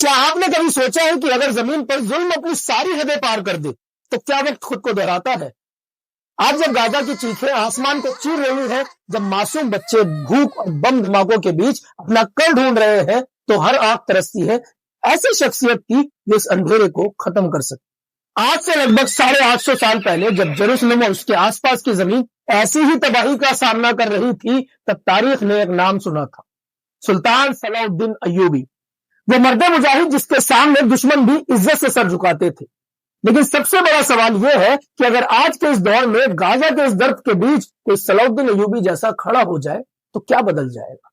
کیا آپ نے کبھی سوچا ہے کہ اگر زمین پر ظلم اپنی ساری حدیں پار کر دے تو کیا وقت خود کو دہراتا ہے؟ آج جب غزہ کی چیخیں آسمان کو چیر رہی ہیں، جب معصوم بچے بھوک اور بم دھماکوں کے بیچ اپنا کل ڈھونڈ رہے ہیں، تو ہر آنکھ ترستی ہے ایسی شخصیت کی جو اس اندھیرے کو ختم کر سکے۔ آج سے لگ بھگ 850 سال پہلے جب جیروسلم اور اس کے آس پاس کی زمین ایسی ہی تباہی کا سامنا کر رہی تھی، تب تاریخ نے ایک نام سنا تھا، سلطان صلاح الدین ایوبی۔ وہ مرد مجاہد جس کے سامنے دشمن بھی عزت سے سر جھکاتے تھے۔ لیکن سب سے بڑا سوال یہ ہے کہ اگر آج کے اس دور میں غزہ کے اس درد کے بیچ کوئی صلاح الدین ایوبی جیسا کھڑا ہو جائے تو کیا بدل جائے گا؟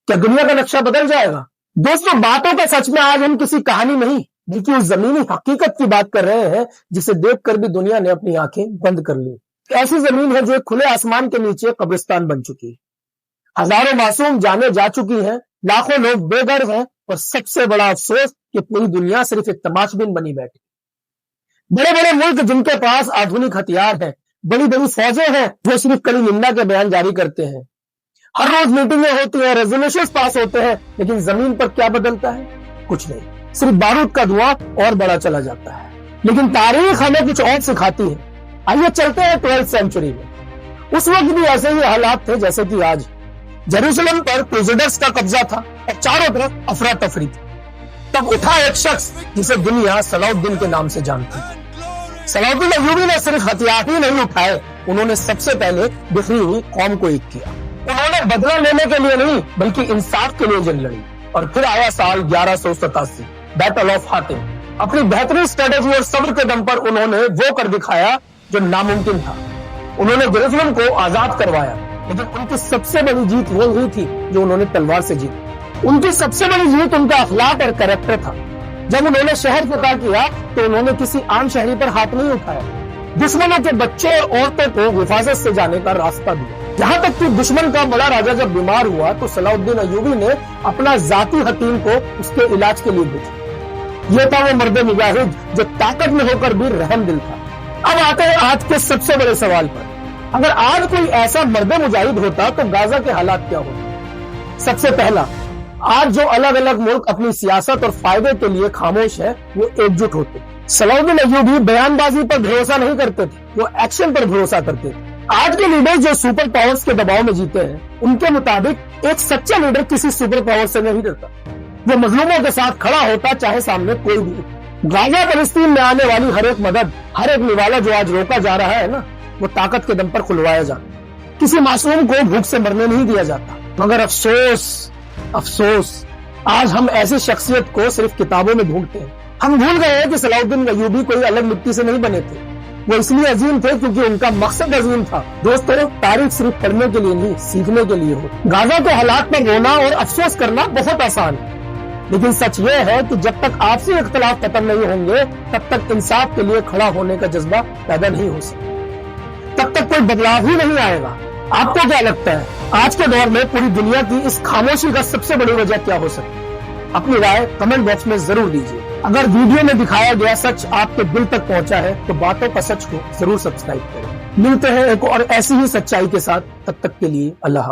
کیا دنیا کا نقشہ بدل جائے گا؟ دوستوں، باتوں کا سچ میں آج ہم کسی کہانی نہیں بلکہ اس زمینی حقیقت کی بات کر رہے ہیں جسے دیکھ کر بھی دنیا نے اپنی آنکھیں بند کر لی۔ ایسی زمین ہے جو ایک کھلے آسمان کے نیچے قبرستان بن چکی ہے، ہزاروں معصوم جانیں جا چکی ہیں، لاکھوں لوگ بے گھر ہیں، اور سب سے بڑا افسوس کہ پوری دنیا صرف ایک تماش بین بنی بیٹھی۔ بڑے بڑے ملک جن کے پاس آدھونک ہتھیار ہیں، بڑی بڑی فوجیں ہیں، وہ صرف کلی نندا کے بیان جاری کرتے ہیں، ہر روز میٹنگیں ہوتی ہیں، ریزولوشنز پاس ہوتے ہیں، لیکن زمین پر کیا بدلتا ہے؟ کچھ نہیں، صرف بارود کا دھواں اور بڑا چلا جاتا ہے۔ لیکن تاریخ ہمیں کچھ اور سکھاتی ہے۔ آئیے چلتے ہیں 12ویں سینچری میں۔ اس وقت بھی ایسے ہی حالات تھے جیسے کہ آج۔ جیروسلم پر کروسیڈرز کا قبضہ تھا اور چاروں طرف افراتفری تھی۔ تب اٹھا ایک شخص جسے دنیا صلاح الدین کے نام سے جانتی ہے۔ صلاح الدین ایوبی نے صرف ہتھیار ہی نہیں اٹھائے، انہوں نے سب سے پہلے بکھری ہوئی قوم کو ایک کیا۔ انہوں نے بدلہ لینے کے لیے نہیں بلکہ انصاف کے لیے جنگ لڑی۔ اور پھر آیا سال 1187، بیٹل آف حاتم۔ اپنی بہترین اسٹریٹجی اور صبر کے دم پر انہوں نے وہ کر دکھایا جو ناممکن تھا۔ انہوں نے جیروسلم کو آزاد کروایا، لیکن ان کی سب سے بڑی جیت وہ ہوئی تھی جو انہوں نے تلوار سے جیتی۔ ان کی سب سے بڑی جیت ان کا اخلاق اور کریکٹر تھا۔ جب انہوں نے شہر فتح کیا تو انہوں نے کسی عام شہری پر ہاتھ نہیں اٹھایا، دشمنوں کے بچے اور عورتوں کو حفاظت سے جانے کا راستہ دیا۔ یہاں تک کہ دشمن کا بڑا راجا جب بیمار ہوا تو صلاح الدین ایوبی نے اپنا ذاتی حکیم کو اس کے علاج کے لیے بھیجا۔ یہ تھا وہ مرد مجاہد جو طاقت میں ہو کر بھی رحم دل تھا۔ اب آتے ہیں آج کے سب سے بڑے سوال پر۔ اگر آج کوئی ایسا مرد مجاہد ہوتا تو غزہ کے حالات کیا ہوتے؟ سب سے پہلا، آج جو الگ الگ ملک اپنی سیاست اور فائدے کے لیے خاموش ہے وہ ایک جٹ ہوتے۔ صلاح الدین ایوبی بیان بازی پر بھروسہ نہیں کرتے تھے، وہ ایکشن پر بھروسہ کرتے تھے۔ آج کے لیڈر جو سپر پاورز کے دباؤ میں جیتے ہیں، ان کے مطابق ایک سچا لیڈر کسی سپر پاور سے نہیں ڈرتا، وہ مظلوموں کے ساتھ کھڑا ہوتا چاہے سامنے کوئی بھی ہو۔ غزہ فلسطین میں آنے والی ہر ایک مدد، ہر ایک نوالا جو آج روکا جا رہا ہے نا، وہ طاقت کے دم پر کھلوایا جاتا۔ کسی معصوم کو بھوک سے مرنے نہیں دیا جاتا۔ مگر افسوس آج ہم ایسی شخصیت کو صرف کتابوں میں ڈھونڈتے ہیں۔ ہم بھول گئے ہیں کہ صلاح الدین ایوبی کوئی الگ مٹی سے نہیں بنے تھے، وہ اس لیے عظیم تھے کیونکہ ان کا مقصد عظیم تھا۔ دوستو، تاریخ صرف پڑھنے کے لیے نہیں، سیکھنے کے لیے ہو۔ غزہ کے حالات پر رونا اور افسوس کرنا بہت آسان ہے، لیکن سچ یہ ہے کہ جب تک آپسی اختلاف ختم نہیں ہوں گے تب تک انصاف کے لیے کھڑا ہونے کا جذبہ پیدا نہیں ہو سکتا، تب تک کوئی بدلاؤ ہی نہیں آئے گا۔ آپ کو کیا لگتا ہے آج کے دور میں پوری دنیا کی اس خاموشی کا سب سے بڑی وجہ کیا ہو سکتی ہے؟ اپنی رائے کمنٹ باکس میں ضرور دیجیے۔ اگر ویڈیو میں دکھایا گیا سچ آپ کے دل تک پہنچا ہے تو باتوں کا سچ کو ضرور سبسکرائب کریں۔ ملتے ہیں ایک اور ایسی ہی سچائی کے ساتھ، تب تک کے لیے اللہ حافظ۔